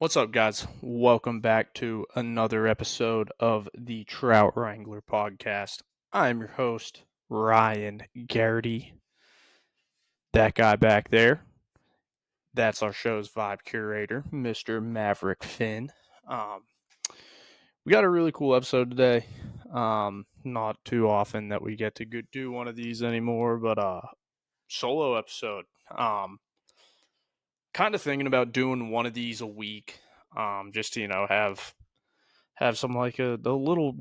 What's up, guys? Welcome back to another episode of the Trout Wrangler Podcast. I'm your host, Ryan Garrity. That guy back there, that's our show's vibe curator, Mr. Maverick Finn. Um, we got a really cool episode today. Not too often that we get to do one of these anymore, but solo episode. Kind of thinking about doing one of these a week, just to have some like a little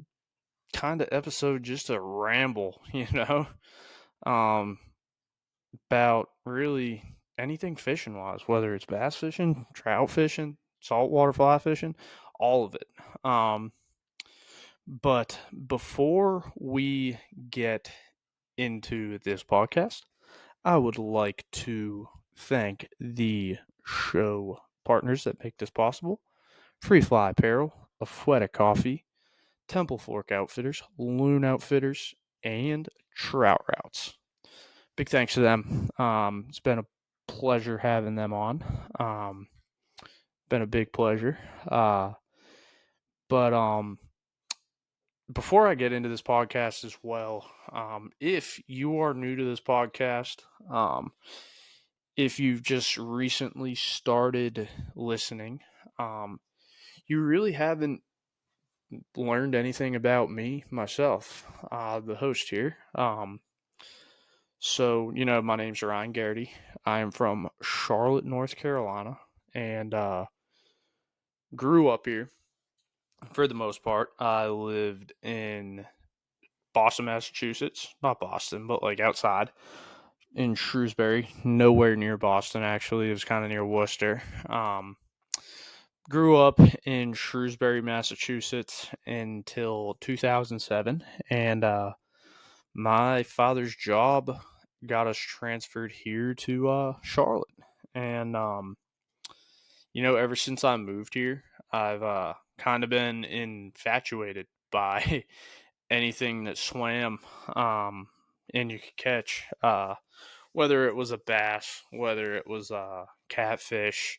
kind of episode just to ramble, um, about really anything fishing wise, whether it's bass fishing, trout fishing, saltwater fly fishing, all of it. But before we get into this podcast, I would like to thank the show partners that make this possible. Free Fly Apparel, Afueta Coffee, Temple Fork Outfitters, Loon Outfitters, and Trout Routes. Big thanks to them. It's been a pleasure having them on. Been a big pleasure. But before I get into this podcast as well, if you are new to this podcast, if you've just recently started listening, you really haven't learned anything about me, myself, the host here. So, my name's Ryan Garrity. I am from Charlotte, North Carolina, and grew up here for the most part. I lived in Boston, Massachusetts. Not Boston, but like outside in Shrewsbury. Nowhere near Boston, actually. It was kind of near Worcester. Grew up in Shrewsbury, Massachusetts until 2007, and my father's job got us transferred here to Charlotte. And ever since I moved here, I've kind of been infatuated by anything that swam and you could catch. Whether it was a bass, whether it was a catfish,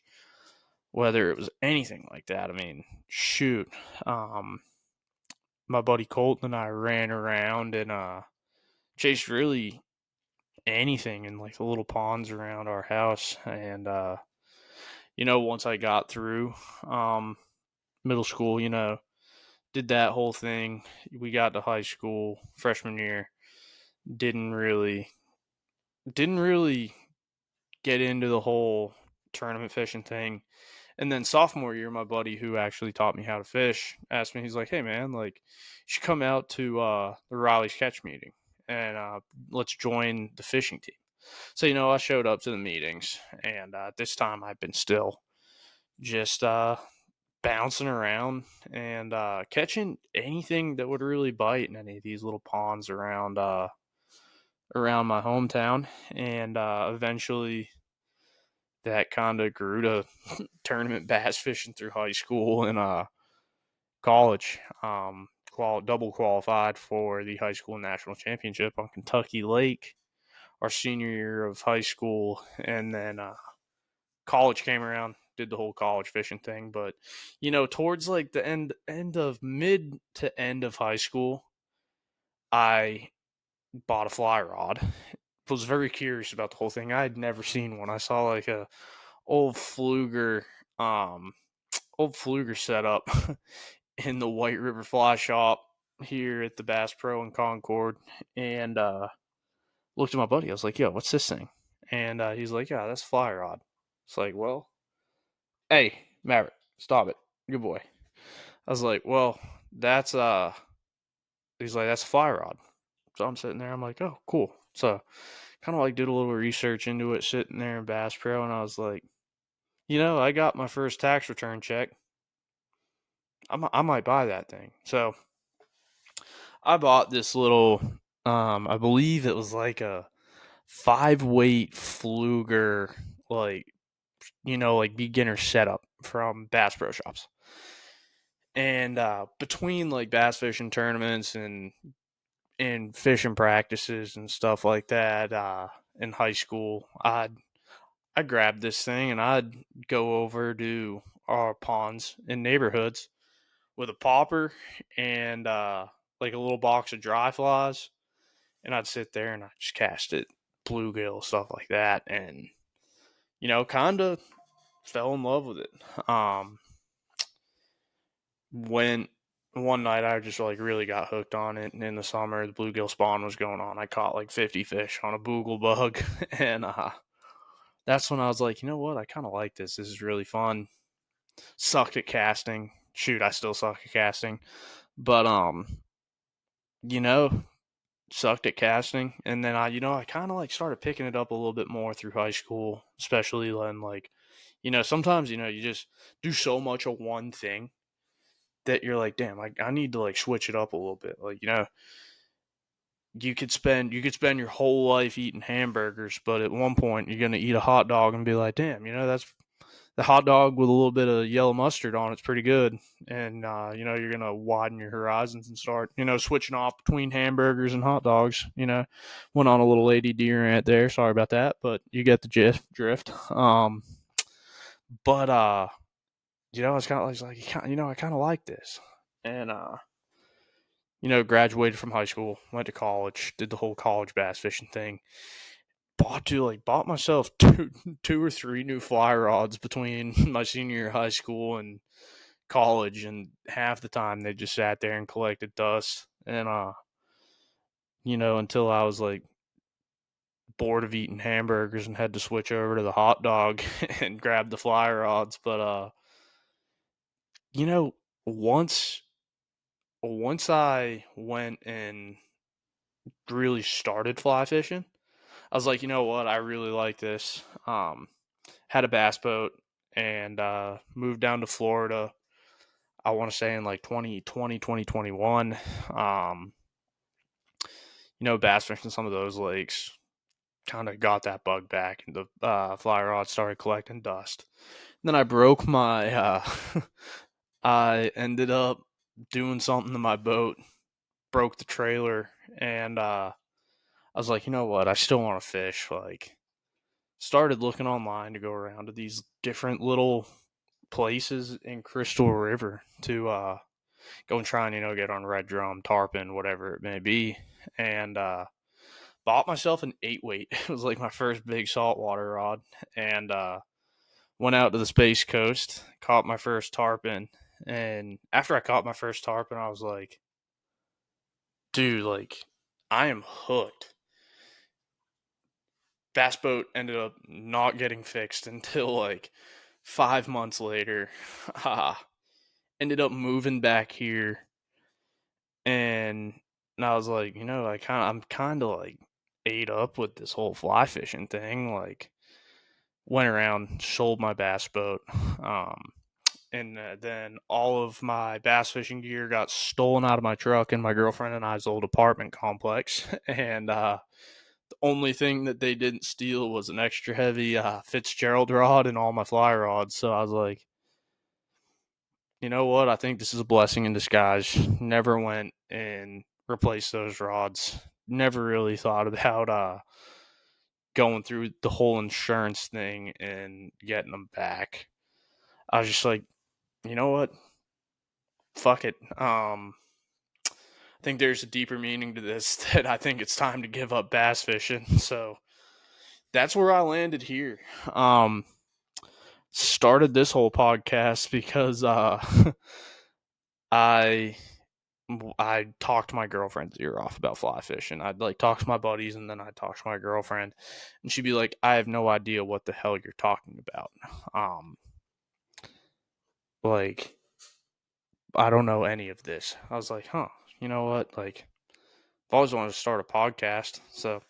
whether it was anything like that. I mean, shoot. My buddy Colton and I ran around and chased really anything in like the little ponds around our house. And once I got through middle school, did that whole thing. We got to high school freshman year. Didn't really get into the whole tournament fishing thing. And then sophomore year, my buddy who actually taught me how to fish asked me, he's like, "Hey man, like you should come out to the Riley's catch meeting and let's join the fishing team." So, I showed up to the meetings, and this time I've been still just bouncing around and catching anything that would really bite in any of these little ponds around my hometown. And eventually that kind of grew to tournament bass fishing through high school and college. Double qualified for the high school national championship on Kentucky Lake our senior year of high school, and then college came around, did the whole college fishing thing. But towards like the end of mid to end of high school, I bought a fly rod. Was very curious about the whole thing. I had never seen one. I saw like a old Fluger um old Fluger setup in the White River Fly Shop here at the Bass Pro in Concord, and looked at my buddy. I was like, "Yo, what's this thing?" And he's like, "Yeah, that's a fly rod." It's like, well, hey, Maverick, stop it. Good boy. I was like, well, that's he's like, that's a fly rod. So I'm sitting there, I'm like, oh, cool. So kind of like did a little research into it, sitting there in Bass Pro, and I was like, I got my first tax return check. I might buy that thing. So I bought this little, I believe it was like a 5 weight Fluger, like beginner setup from Bass Pro Shops. And between like bass fishing tournaments and fishing practices and stuff like that, in high school, I grabbed this thing and I'd go over to our ponds in neighborhoods with a popper and like a little box of dry flies, and I'd sit there and I'd just cast it, bluegill, stuff like that, and kind of fell in love with it. When one night I just like really got hooked on it, and in the summer the bluegill spawn was going on. I caught like 50 fish on a boogle bug, and that's when I was like, you know what, I kind of like this. This is really fun. Sucked at casting. Shoot, I still suck at casting, but you know, sucked at casting, and then I kind of like started picking it up a little bit more through high school, especially when like, sometimes you just do so much of one thing that you're like, damn, I need to like switch it up a little bit. Like, you could spend your whole life eating hamburgers, but at one point you're gonna eat a hot dog and be like, damn, that's the hot dog with a little bit of yellow mustard on it's pretty good. And you're gonna widen your horizons and start switching off between hamburgers and hot dogs. Went on a little ADD rant there, sorry about that, but you get the drift. But it's kind of like I kind of like this. And graduated from high school, went to college, did the whole college bass fishing thing. Bought myself two or three new fly rods between my senior year of high school and college, and half the time they just sat there and collected dust. And until I was like bored of eating hamburgers and had to switch over to the hot dog and grab the fly rods. But you know, once I went and really started fly fishing, I was like, you know what, I really like this. Had a bass boat and moved down to Florida. I want to say in like 2020, 2021. Bass fishing some of those lakes, kind of got that bug back, and the fly rod started collecting dust. And then I broke my, I ended up doing something to my boat, broke the trailer, and I was like, you know what, I still want to fish. Like, started looking online to go around to these different little places in Crystal River to go and try and get on red drum, tarpon, whatever it may be, and bought myself an 8-weight. It was like my first big saltwater rod, and went out to the Space Coast, caught my first tarpon, and after I caught my first tarpon, I was like, dude, like, I am hooked. Bass boat ended up not getting fixed until like 5 months later. Ended up moving back here, and I was like, I'm kind of like ate up with this whole fly fishing thing. Like, went around, sold my bass boat, and then all of my bass fishing gear got stolen out of my truck in my girlfriend and I's old apartment complex. And the only thing that they didn't steal was an extra heavy Fitzgerald rod and all my fly rods. So I was like, you know what? I think this is a blessing in disguise. Never went and replaced those rods. Never really thought about going through the whole insurance thing and getting them back. I was just like, you know what? Fuck it. I think there's a deeper meaning to this that I think it's time to give up bass fishing. So that's where I landed here. Started this whole podcast because I talked my girlfriend's ear off about fly fishing. I'd like talk to my buddies, and then I'd talk to my girlfriend, and she'd be like, I have no idea what the hell you're talking about. Like, I don't know any of this. I was like, huh, you know what? Like, I've always wanted to start a podcast. So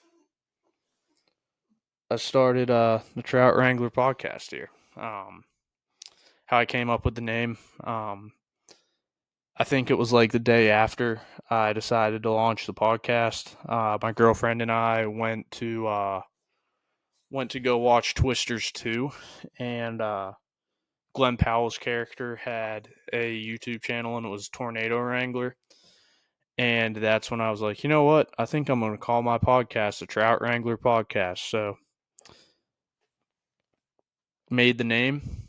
I started the Trout Wrangler Podcast here. How I came up with the name, I think it was like the day after I decided to launch the podcast. My girlfriend and I went to go watch Twisters 2, and Glenn Powell's character had a YouTube channel, and it was Tornado Wrangler. And that's when I was like, you know what? I think I'm going to call my podcast the Trout Wrangler Podcast. So made the name.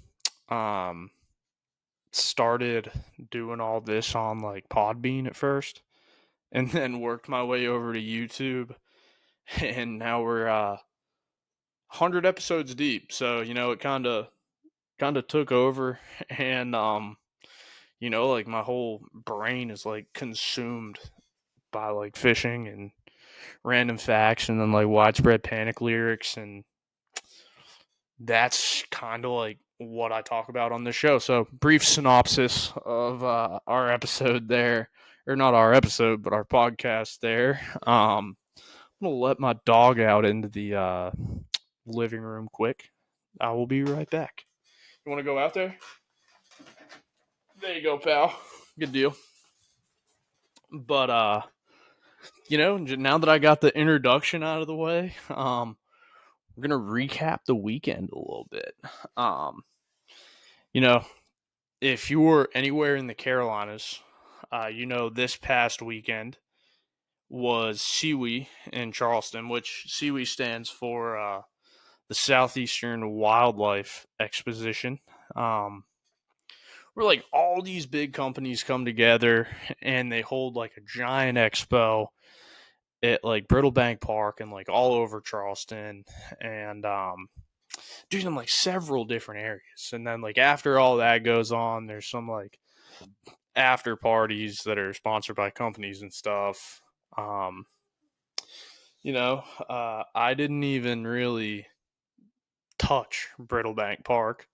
started doing all this on like Podbean at first, and then worked my way over to YouTube, and now we're 100 episodes deep. So it kind of took over, and like my whole brain is like consumed by like fishing and random facts, and then like widespread panic lyrics, and that's kind of like what I talk about on this show. So, brief synopsis of our episode there, or not our episode, but our podcast there. I'm gonna let my dog out into the living room quick. I will be right back. You want to go out there? There you go, pal. Good deal. But now that I got the introduction out of the way, we're gonna recap the weekend a little bit. Um, you know, if you were anywhere in the Carolinas, this past weekend was SeaWe in Charleston, which SeaWe stands for the Southeastern Wildlife Exposition. Where like all these big companies come together and they hold like a giant expo at like Brittlebank Park and like all over Charleston, and doing in like several different areas. And then like after all that goes on, there's some like after parties that are sponsored by companies and stuff. Um, I didn't even really touch Brittlebank Park.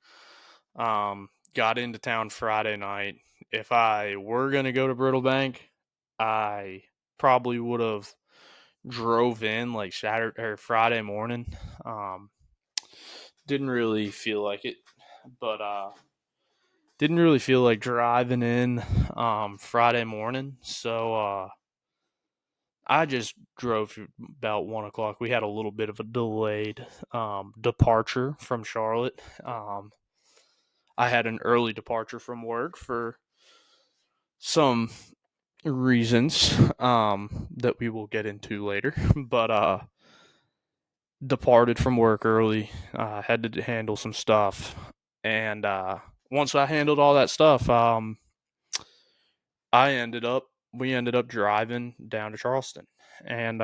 Got into town Friday night. If I were gonna go to Brittlebank, I probably would have drove in like Saturday or Friday morning. Didn't really feel like it, but didn't really feel like driving in Friday morning. So I just drove about 1 o'clock. We had a little bit of a delayed departure from Charlotte. I had an early departure from work for some reasons that we will get into later, but departed from work early. Had to handle some stuff, and once I handled all that stuff, we ended up driving down to Charleston, and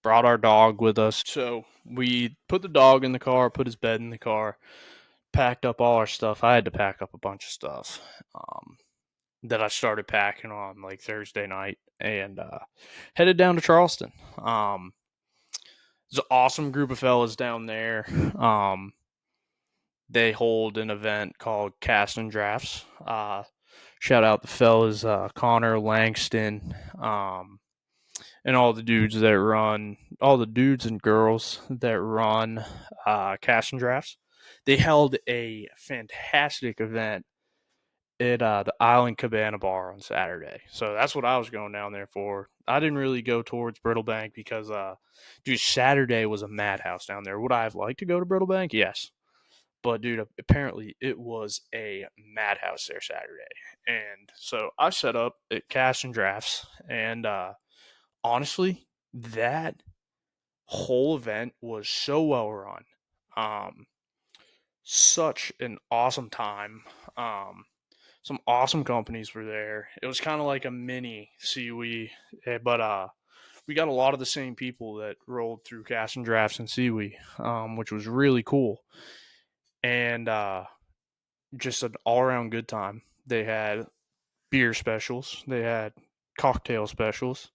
brought our dog with us. So we put the dog in the car, put his bed in the car, packed up all our stuff. I had to pack up a bunch of stuff that I started packing on like Thursday night, and headed down to Charleston. It's an awesome group of fellas down there. They hold an event called Cast and Drafts. Shout out the fellas, Connor, Langston, and all the dudes and girls that run Cast and Drafts. They held a fantastic event at the Island Cabana Bar on Saturday. So that's what I was going down there for. I didn't really go towards Brittlebank because, dude, Saturday was a madhouse down there. Would I have liked to go to Brittlebank? Yes. But, dude, apparently it was a madhouse there Saturday. And so I set up at Cast and Drafts. And honestly, that whole event was so well run. Such an awesome time. Some awesome companies were there. It was kind of like a mini SeaWe, but we got a lot of the same people that rolled through Cast and Drafts and SeaWe, which was really cool, and just an all around good time. They had beer specials, they had cocktail specials,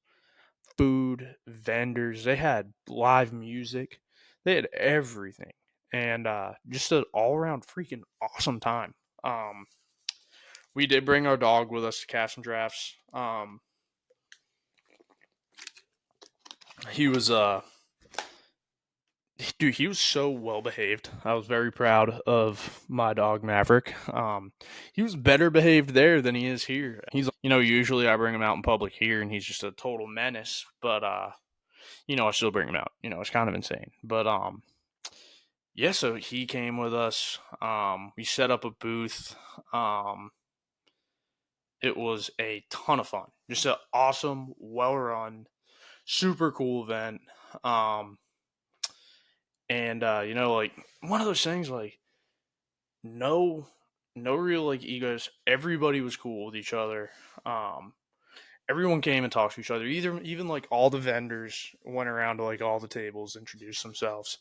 food vendors, they had live music, they had everything, and just an all around freaking awesome time. We did bring our dog with us to Cast and Drafts. He was dude, he was so well behaved. I was very proud of my dog Maverick. He was better behaved there than he is here. Usually I bring him out in public here and he's just a total menace, but I still bring him out. It's kind of insane. But yeah, so he came with us. We set up a booth. It was a ton of fun. Just an awesome, well run, super cool event. And like one of those things, like no no real like egos. Everybody was cool with each other. Everyone came and talked to each other. Even like all the vendors went around to like all the tables, introduced themselves,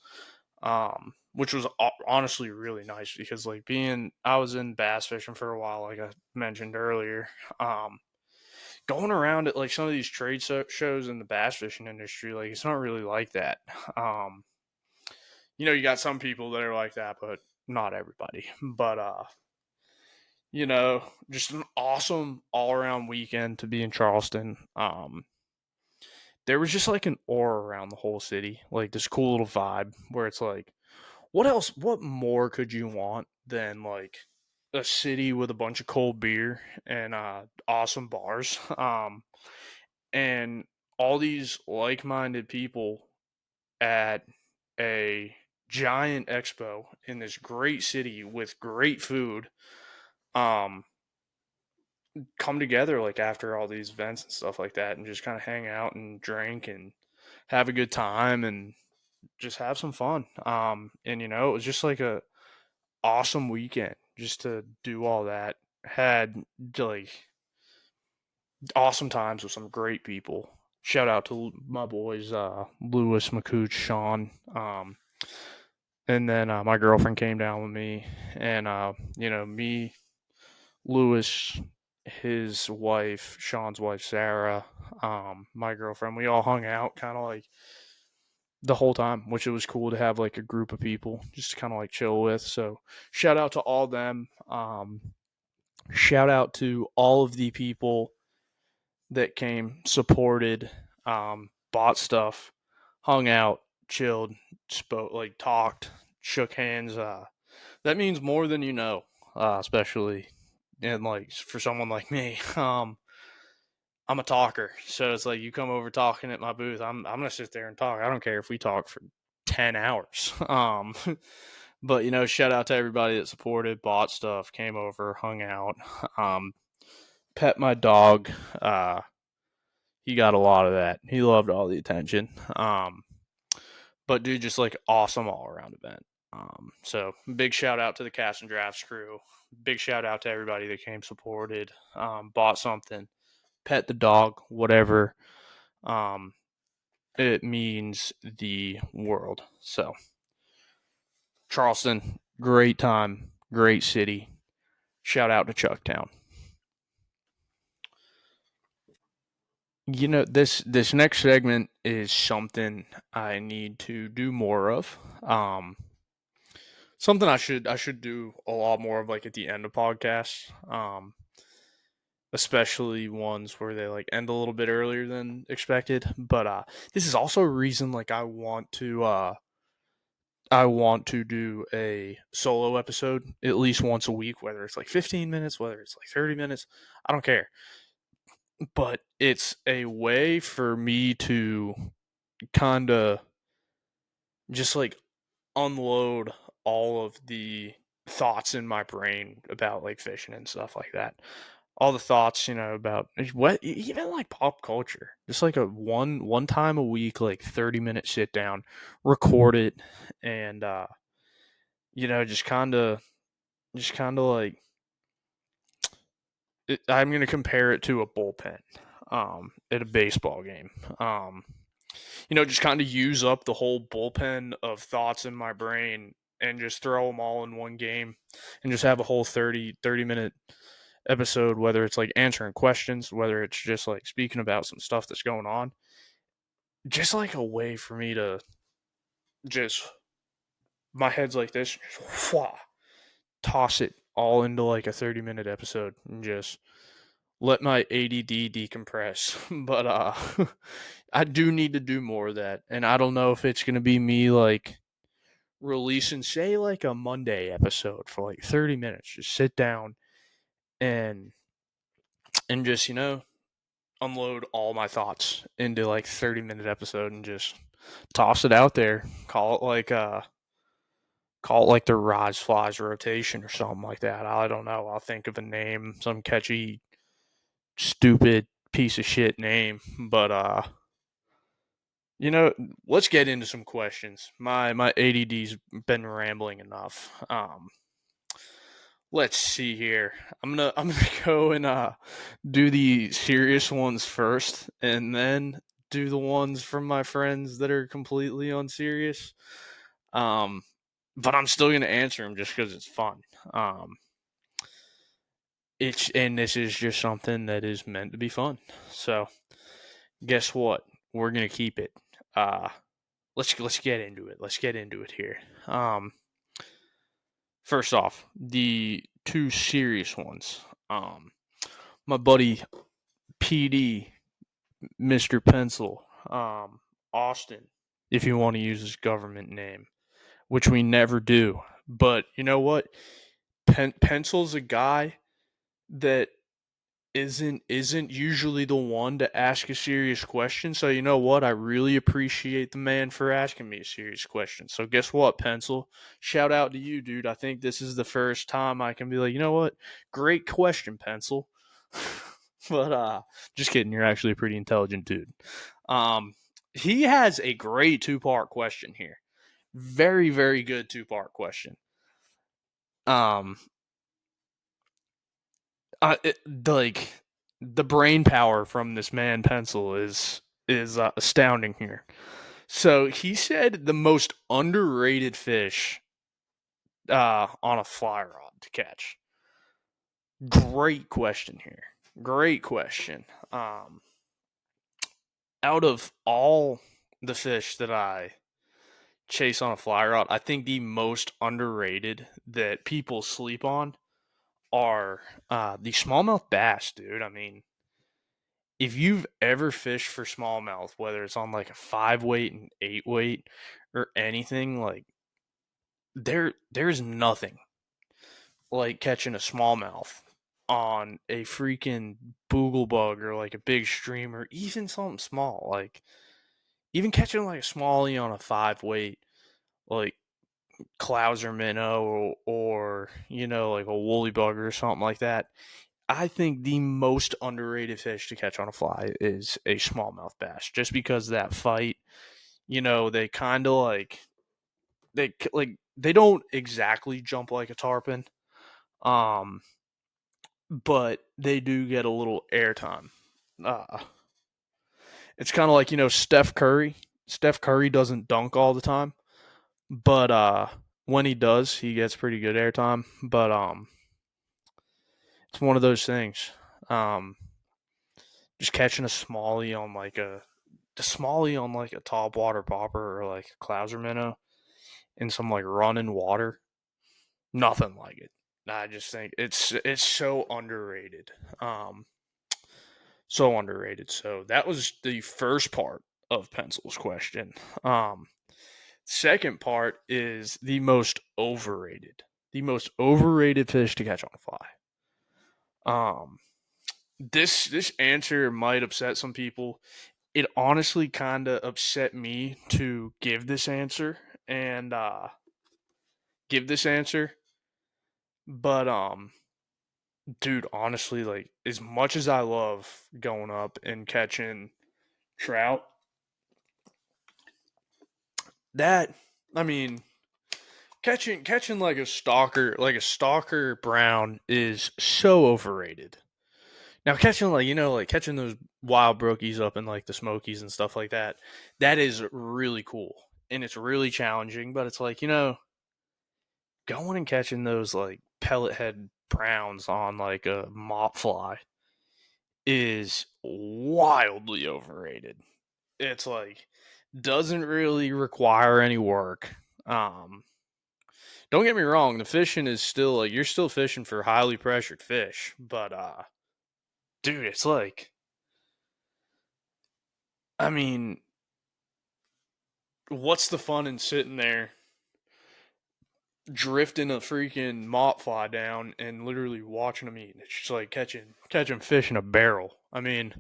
which was honestly really nice because like I was in bass fishing for a while, like I mentioned earlier. Um, Going around at like some of these shows in the bass fishing industry, like it's not really like that. Um, you got some people that are like that, but not everybody. But just an awesome all around weekend to be in Charleston. There was just like an aura around the whole city, like this cool little vibe where it's like, what more could you want than like a city with a bunch of cold beer and awesome bars, and all these like-minded people at a giant expo in this great city with great food, um, come together like after all these events and stuff like that, and just kind of hang out and drink and have a good time and just have some fun. And it was just like a awesome weekend just to do all that. Had like awesome times with some great people. Shout out to my boys, Lewis, McCooch, Sean, and then my girlfriend came down with me, and me, Lewis, his wife, Sean's wife, Sarah, my girlfriend. We all hung out, kind of like the whole time, which it was cool to have like a group of people just to kind of like chill with. So shout out to all them. Shout out to all of the people that came, supported, bought stuff, hung out, chilled, spoke, like talked, shook hands. That means more than you know, especially and like for someone like me. I'm a talker, so it's like you come over talking at my booth. I'm gonna sit there and talk. I don't care if we talk for 10 hours. But shout out to everybody that supported, bought stuff, came over, hung out, um, pet my dog. He got a lot of that. He loved all the attention. But dude, just like awesome all around event. So big shout out to the cast and drafts crew. Big shout out to everybody that came supported, bought something, pet the dog, whatever. Um, it means the world. So Charleston, great time, great city. Shout out to Chucktown. This next segment is something I need to do more of. Something I should do a lot more of, like at the end of podcasts. Especially ones where they like end a little bit earlier than expected. But this is also a reason like I want to do a solo episode at least once a week, whether it's like 15 minutes, whether it's like 30 minutes, I don't care. But it's a way for me to kind of just like unload all of the thoughts in my brain about like fishing and stuff like that. All the thoughts, about what even like pop culture. Just like a one time a week, like 30-minute sit down, record it, and just kind of like I'm gonna compare it to a bullpen, at a baseball game. Just kind of use up the whole bullpen of thoughts in my brain and just throw them all in one game and just have a whole 30-minute episode, whether it's like answering questions, whether it's just like speaking about some stuff that's going on, just like a way for me to just, my head's like this, just toss it all into like a 30-minute episode and just let my ADD decompress. But I do need to do more of that, and I don't know if it's going to be me like releasing, say, like a Monday episode for like 30 minutes. Just sit down and just unload all my thoughts into like 30-minute episode and just toss it out there. Call it like the Rise Flies rotation or something like that. I don't know. I'll think of a name, some catchy, stupid piece of shit name. But you know, let's get into some questions. My ADD's been rambling enough. Let's see here. I'm gonna go and do the serious ones first, and then do the ones from my friends that are completely unserious. Um, but I'm still gonna answer them just because it's fun. Um, and this is just something that is meant to be fun. So guess what? We're gonna keep it. Uh, let's get into it. Let's get into it here. Um, First off, the two serious ones. My buddy PD, Mr. Pencil, Austin, if you want to use his government name, which we never do. But you know what? Pencil's a guy that isn't usually the one to ask a serious question. So you know what? I really appreciate the man for asking me a serious question. So guess what, Pencil? Shout out to you, dude. I think this is the first time I can be like, you know what? Great question, Pencil. But just kidding. You're actually a pretty intelligent dude. He has a great two-part question here. Very, very good two-part question. Um, like the brain power from this man Pencil is astounding here. So he said the most underrated fish on a fly rod to catch. Great question here. Great question. Out of all the fish that I chase on a fly rod, I think the most underrated that people sleep on are the smallmouth bass, dude. I mean, if you've ever fished for smallmouth, whether it's on like a 5 weight and 8 weight or anything, like there's nothing like catching a smallmouth on a freaking boogle bug or like a big stream or even something small. Like even catching like a smallie on a 5 weight, like Clouser minnow or you know like a woolly bugger or something like that. I think the most underrated fish to catch on a fly is a smallmouth bass, just because that fight. You know, they kind of they don't exactly jump like a tarpon, um, but they do get a little airtime. Uh, it's kind of like you know Steph Curry. Steph Curry doesn't dunk all the time, but when he does, he gets pretty good airtime. But it's one of those things. Um, just catching a smallie on like a top water popper or like a Clouser minnow in some like running water, nothing like it. I just think it's so underrated. Um, so underrated. So that was the first part of Pencil's question. Second part is the most overrated. The most overrated fish to catch on a fly. Um, this answer might upset some people. It honestly kind of upset me to and give this answer, but dude, honestly, like as much as I love going up and catching trout, that I mean, catching like a stalker brown is so overrated. Now catching like you know like catching those wild brookies up in like the Smokies and stuff like that, that is really cool and it's really challenging. But it's like you know going and catching those like pellet head browns on like a mop fly is wildly overrated. It's like doesn't really require any work. Um, don't get me wrong, the fishing is still like you're still fishing for highly pressured fish, but dude, it's like I mean, what's the fun in sitting there drifting a freaking mop fly down and literally watching them eat? It's just like catching fish in a barrel. I mean,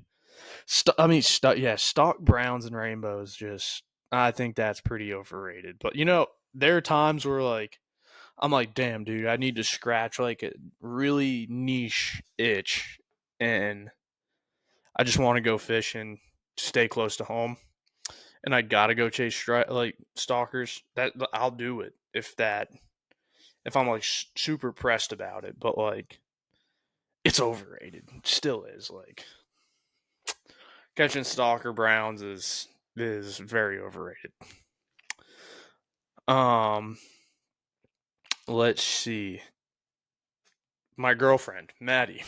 yeah, stock browns and rainbows. Just I think that's pretty overrated. But you know, there are times where like I'm like, damn, dude, I need to scratch like a really niche itch, and I just want to go fishing, stay close to home, and I gotta go chase like stalkers. That I'll do it if I'm like super pressed about it, but like it's overrated. It still is. Like catching stalker browns is very overrated. Um, let's see. My girlfriend, Maddie.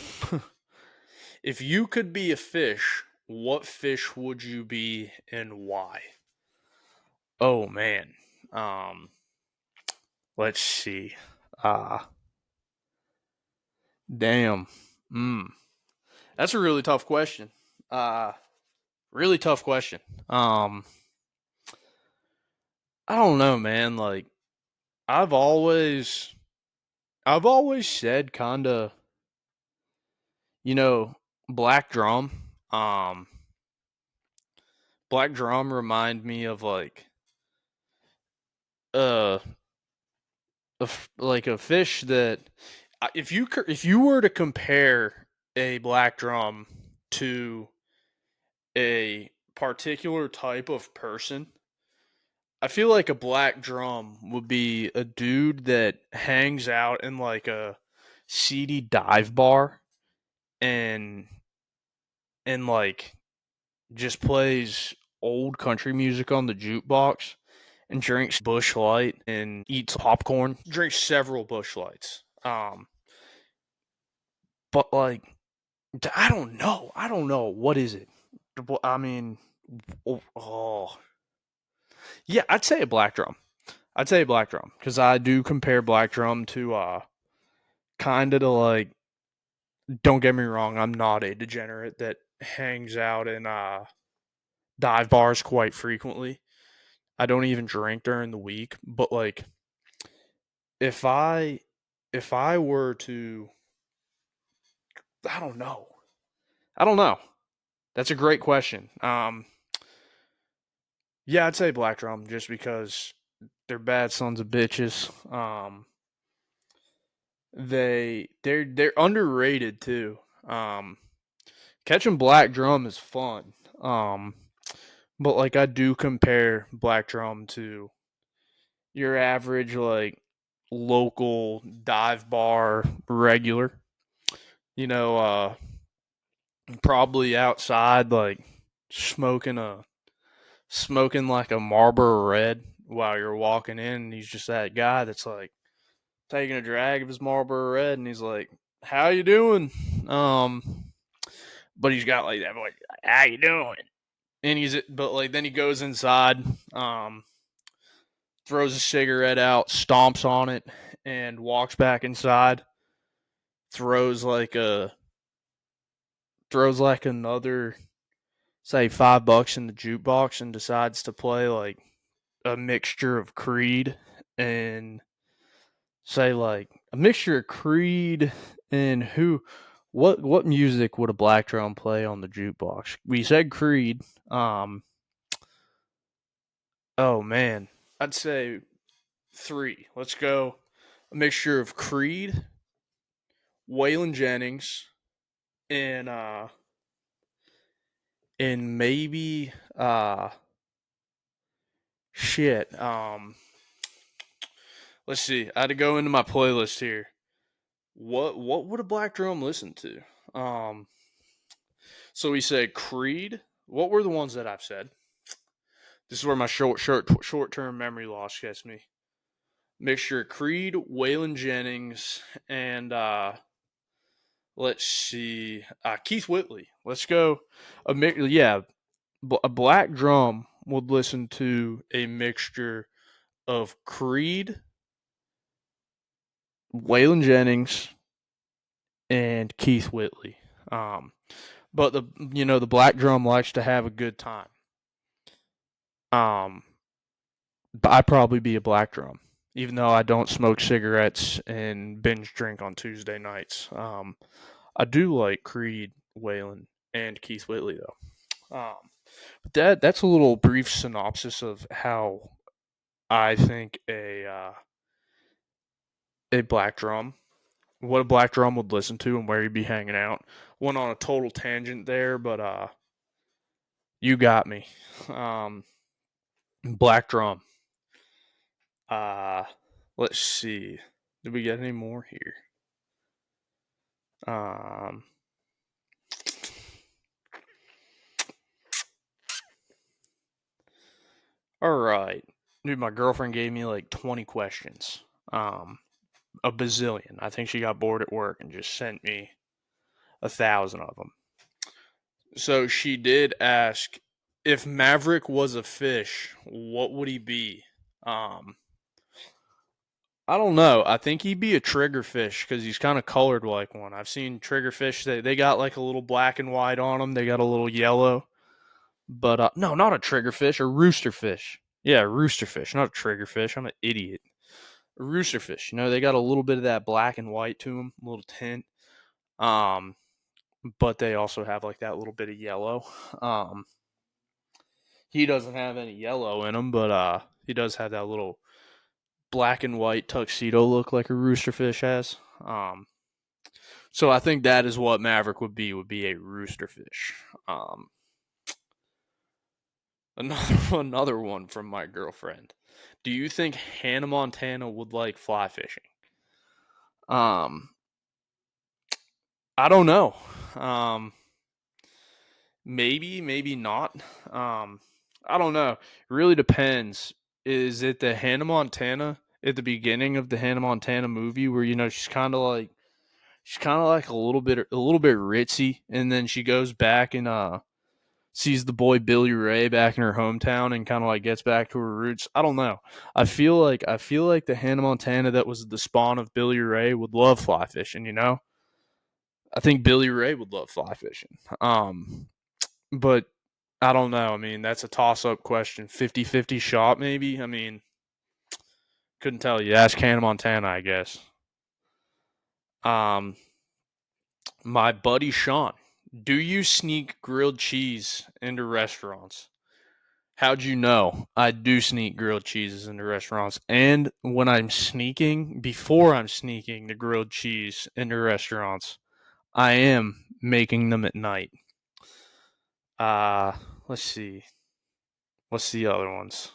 If you could be a fish, what fish would you be and why? Oh man. Um, let's see. Uh damn. Mm. That's a really tough question. Uh really tough question. Um I don't know, man. Like I've always I've always said kind of, you know, black drum. Um Black drum remind me of uh like a fish that if you were to compare a black drum to a particular type of person, I feel like a black drum would be a dude that hangs out in like a seedy dive bar and like just plays old country music on the jukebox and drinks Bush Light and eats popcorn, drinks several Bush Lights. But like I don't know. I don't know. What is it? I mean, oh yeah, I'd say a black drum. I'd say black drum because I do compare black drum to kind of to like. Don't get me wrong, I'm not a degenerate that hangs out in dive bars quite frequently. I don't even drink during the week, but like if I if I were to, I don't know. I don't know. That's a great question. Yeah, I'd say black drum just because they're bad sons of bitches. They're underrated too. Um, Catching black drum is fun. But like I do compare black drum to your average like local dive bar regular. You know, probably outside like smoking a smoking like a Marlboro Red while you're walking in. And he's just that guy that's like taking a drag of his Marlboro Red, and he's like, "How you doing?" But he's got like that voice, "How you doing?" And but like then he goes inside, throws a cigarette out, stomps on it, and walks back inside. Throws like a throws like another say $5 in the jukebox and decides to play like a mixture of Creed and say like a mixture of Creed and who what music would a black drum play on the jukebox? We said Creed. Oh man. I'd say 3. Let's go. A mixture of Creed, Waylon Jennings, and maybe shit. Let's see. I had to go into my playlist here. What would a black drum listen to? Um so we said Creed. What were the ones that I've said? This is where my short term memory loss gets me. Mixture of Creed, Waylon Jennings, and let's see, Keith Whitley. Let's go. Yeah, a black drum would listen to a mixture of Creed, Waylon Jennings, and Keith Whitley. Um, but the black drum likes to have a good time. Um, but I'd probably be a black drum, even though I don't smoke cigarettes and binge drink on Tuesday nights. I do like Creed, Waylon, and Keith Whitley though. But that's a little brief synopsis of how I think a black drum, what a black drum would listen to, and where he'd be hanging out. Went on a total tangent there, but you got me. Um, Black drum. Uh, let's see. Did we get any more here? All right. Dude, my girlfriend gave me like 20 questions. A bazillion. I think she got bored at work and just sent me 1,000 of them. So she did ask, if Maverick was a fish, what would he be? I don't know. I think he'd be a triggerfish because he's kind of colored like one. I've seen triggerfish. They got like a little black and white on them. They got a little yellow. But no, not a triggerfish, a roosterfish. Yeah, roosterfish, not a triggerfish. I'm an idiot. A roosterfish. They got a little bit of that black and white to them, a little tint. But they also have like that little bit of yellow. He doesn't have any yellow in him, but he does have that little black and white tuxedo look like a roosterfish has. So I think that is what Maverick would be a roosterfish. Another one from my girlfriend. Do you think Hannah Montana would like fly fishing? I don't know. Maybe not. I don't know. It really depends. Is it the Hannah Montana at the beginning of the Hannah Montana movie where she's kind of like a little bit ritzy, and then she goes back and sees the boy Billy Ray back in her hometown and kind of like gets back to her roots. I don't know. I feel like the Hannah Montana that was the spawn of Billy Ray would love fly fishing, I think Billy Ray would love fly fishing. But I don't know. I mean, that's a toss-up question. 50-50 shot, maybe? I mean, couldn't tell you. Ask Hannah Montana, I guess. My buddy Sean. Do you sneak grilled cheese into restaurants? How'd you know? I do sneak grilled cheeses into restaurants. And when before I'm sneaking the grilled cheese into restaurants, I am making them at night. Let's see. What's the other ones?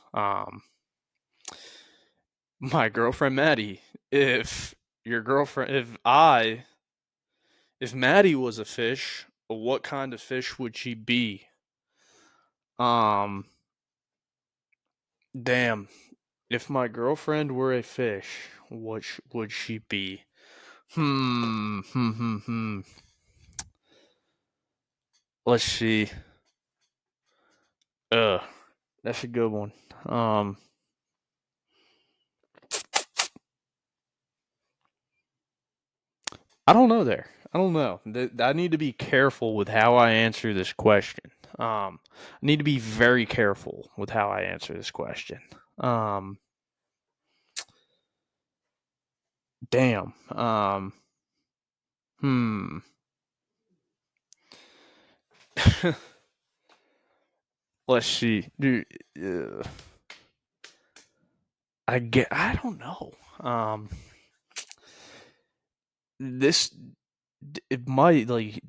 My girlfriend Maddie. If Maddie was a fish, what kind of fish would she be? Damn. If my girlfriend were a fish, what would she be? Let's see. That's a good one. I don't know there. I don't know. I need to be careful with how I answer this question. I need to be very careful with how I answer this question. Damn. Let's see. Dude, I don't know. This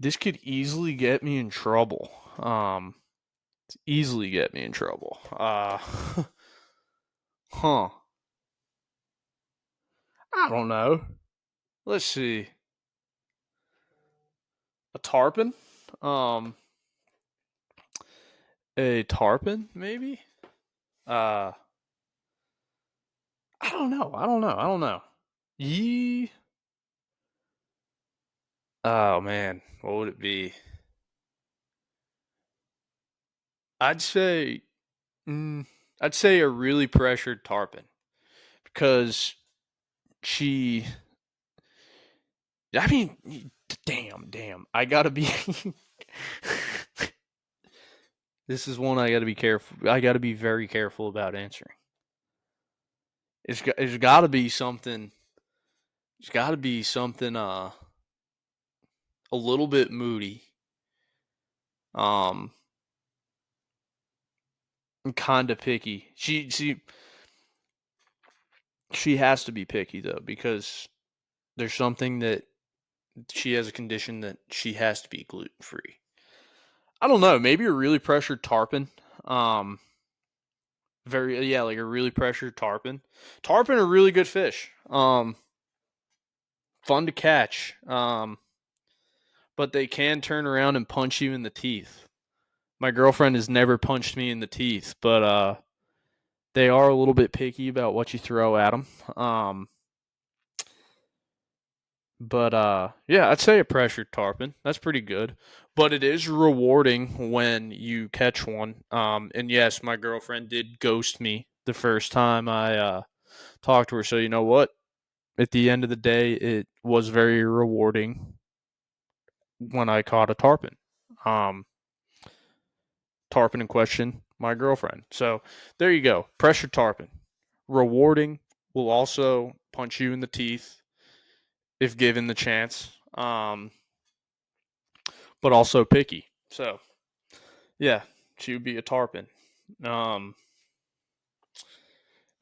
this could easily get me in trouble. Easily get me in trouble. Huh. I don't know. Let's see. A tarpon? A tarpon, maybe? I don't know. Yee. Oh man, what would it be? I'd say, I'd say a really pressured tarpon because she. I mean, damn. I gotta be. This is one I gotta be careful. I gotta be very careful about answering. It's gotta be something. It's gotta be something. A little bit moody. Um, kind of picky. She has to be picky though because there's something that she has a condition that she has to be gluten free. I don't know. Maybe a really pressured tarpon. Like a really pressured tarpon. Tarpon are really good fish. fun to catch. But they can turn around and punch you in the teeth. My girlfriend has never punched me in the teeth, but they are a little bit picky about what you throw at them. But yeah, I'd say a pressured tarpon. That's pretty good. But it is rewarding when you catch one. And yes, my girlfriend did ghost me the first time I talked to her. So you know what? At the end of the day, it was very rewarding when I caught a tarpon. Um, Tarpon in question, my girlfriend. So there you go. Pressure tarpon. Rewarding, will also punch you in the teeth if given the chance. But also picky. So yeah, she would be a tarpon. Um,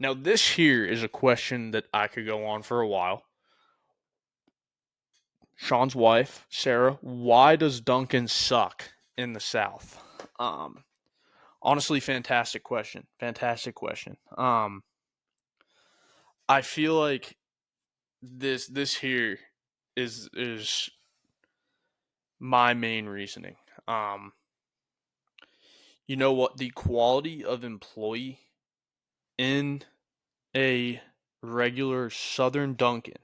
Now this here is a question that I could go on for a while. Sean's wife, Sarah, why does Duncan suck in the South? Um, Honestly, fantastic question. Fantastic question. I feel like this here is my main reasoning. Um, you know what? The quality of employee in a regular Southern Dunkin'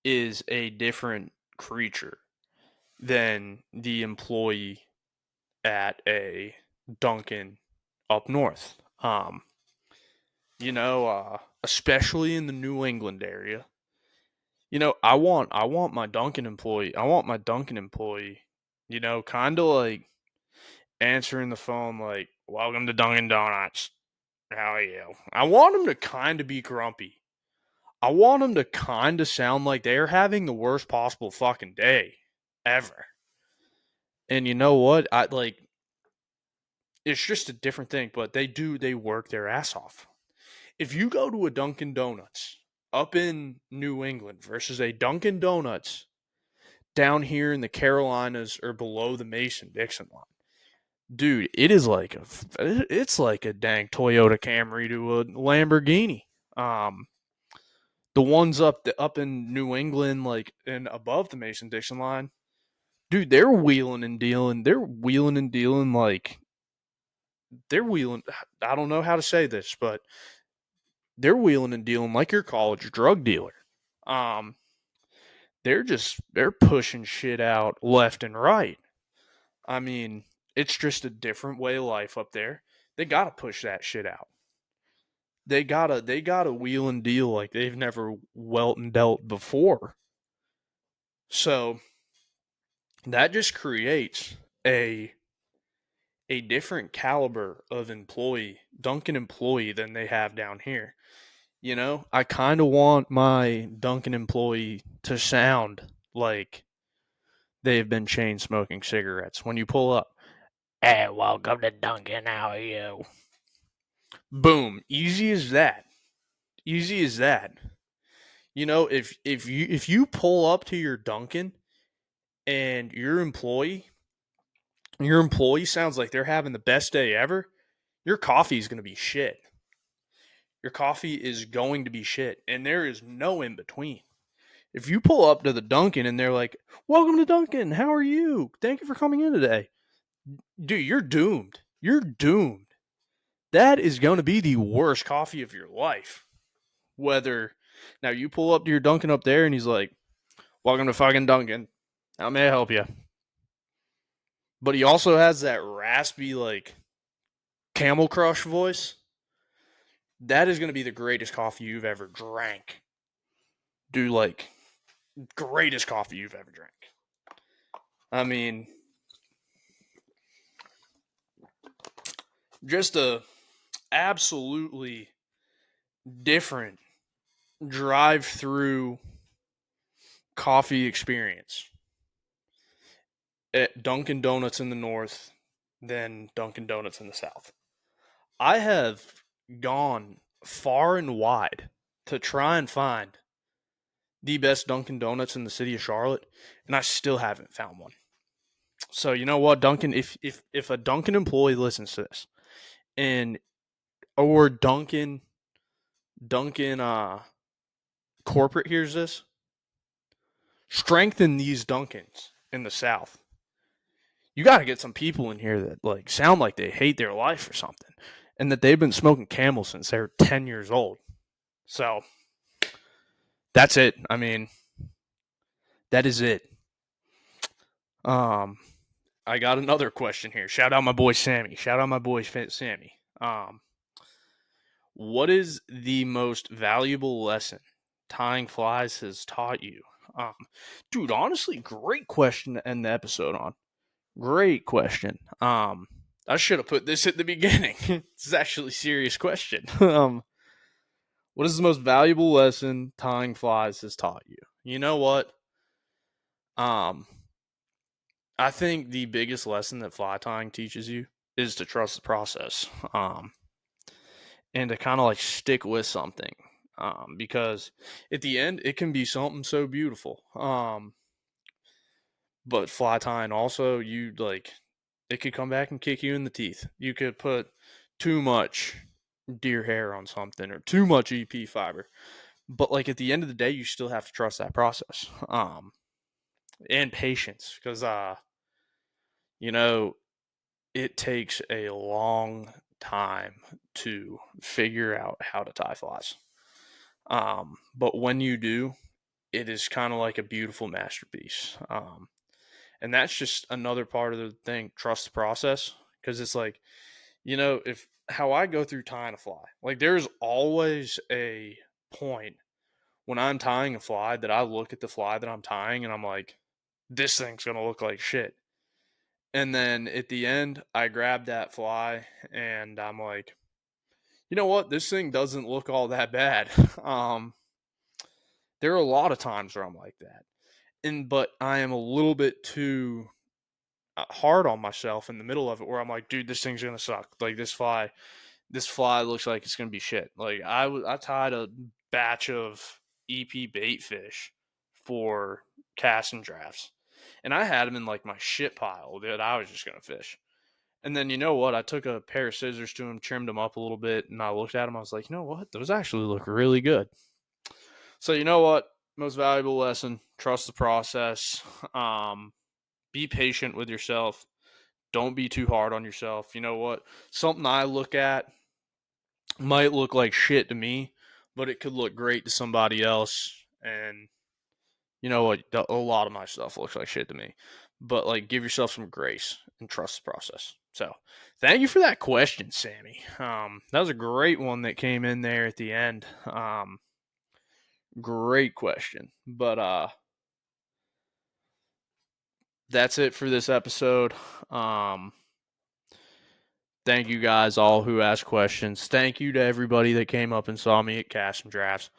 is a different creature than the employee at a Dunkin' up north. Especially in the New England area. I want my Dunkin' employee. I want my Dunkin' employee, kind of like answering the phone like, "Welcome to Dunkin' Donuts. How are you?" I want them to kind of be grumpy. I want them to kind of sound like they're having the worst possible fucking day ever. And you know what? I like it's just a different thing, but they work their ass off. If you go to a Dunkin' Donuts up in New England versus a Dunkin' Donuts down here in the Carolinas or below the Mason-Dixon line, dude, it's like a dang Toyota Camry to a Lamborghini. Um, the ones up in New England, like and above the Mason Dixon line, dude, they're wheeling and dealing. They're wheeling and dealing like they're wheeling. I don't know how to say this, but they're wheeling and dealing like your college drug dealer. Um, they're pushing shit out left and right. I mean, it's just a different way of life up there. They gotta push that shit out. They gotta wheel and deal like they've never welt and dealt before. So that just creates a a different caliber of employee, Dunkin' employee than they have down here. I kind of want my Dunkin' employee to sound like they've been chain smoking cigarettes when you pull up. Hey, welcome to Dunkin'. How are you? Boom, easy as that. Easy as that. If you pull up to your Dunkin' and your employee sounds like they're having the best day ever, your coffee is going to be shit. Your coffee is going to be shit, and there is no in between. If you pull up to the Dunkin' and they're like, "Welcome to Dunkin'. How are you? Thank you for coming in today." Dude, you're doomed. You're doomed. That is going to be the worst coffee of your life. Whether now you pull up to your Dunkin' up there and he's like, "Welcome to fucking Dunkin'. How may I help you?" But he also has that raspy like Camel Crush voice. That is going to be the greatest coffee you've ever drank. Dude, like greatest coffee you've ever drank. I mean, just a absolutely different drive-through coffee experience at Dunkin' Donuts in the north than Dunkin' Donuts in the south. I have gone far and wide to try and find the best Dunkin' Donuts in the city of Charlotte, and I still haven't found one. So you know what, Dunkin', if a Dunkin' employee listens to this, and or Dunkin' corporate hears this, strengthen these Duncans in the South. You got to get some people in here that like sound like they hate their life or something, and that they've been smoking Camel since they were 10 years old. So that's it. I mean, that is it. I got another question here. Shout out my boy Sammy. What is the most valuable lesson tying flies has taught you? Um, Dude, honestly, great question to end the episode on. Great question. I should have put this at the beginning. This is actually a serious question. What is the most valuable lesson tying flies has taught you? You know what? I think the biggest lesson that fly tying teaches you is to trust the process. And to kind of like stick with something. Because at the end, it can be something so beautiful. But fly tying also, you like, it could come back and kick you in the teeth. You could put too much deer hair on something or too much EP fiber. But like at the end of the day, you still have to trust that process. And patience. Because you know, it takes a long time to figure out how to tie flies. But when you do, it is kind of like a beautiful masterpiece. And that's just another part of the thing. Trust the process. Because it's like, if how I go through tying a fly, like there's always a point when I'm tying a fly that I look at the fly that I'm tying and I'm like, this thing's going to look like shit. And then at the end, I grab that fly and I'm like, you know what? This thing doesn't look all that bad. There are a lot of times where I'm like that. But I am a little bit too hard on myself in the middle of it where I'm like, dude, this thing's going to suck. Like this fly looks like it's going to be shit. Like I tied a batch of EP bait fish for casting drafts. And I had them in like my shit pile that I was just going to fish. And then you know what? I took a pair of scissors to them, trimmed them up a little bit, and I looked at them. I was like, you know what? Those actually look really good. So you know what? Most valuable lesson: trust the process. Be patient with yourself. Don't be too hard on yourself. You know what? Something I look at might look like shit to me, but it could look great to somebody else. And you know what? A lot of my stuff looks like shit to me. But like, give yourself some grace and trust the process. So, thank you for that question, Sammy. That was a great one that came in there at the end. Great question. But that's it for this episode. Thank you guys all who asked questions. Thank you to everybody that came up and saw me at Cast and Drafts,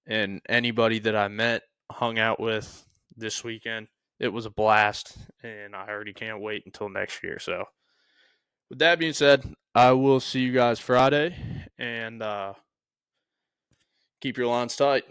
and anybody that I met, hung out with this weekend. It was a blast, and I already can't wait until next year. So, with that being said, I will see you guys Friday, and keep your lines tight.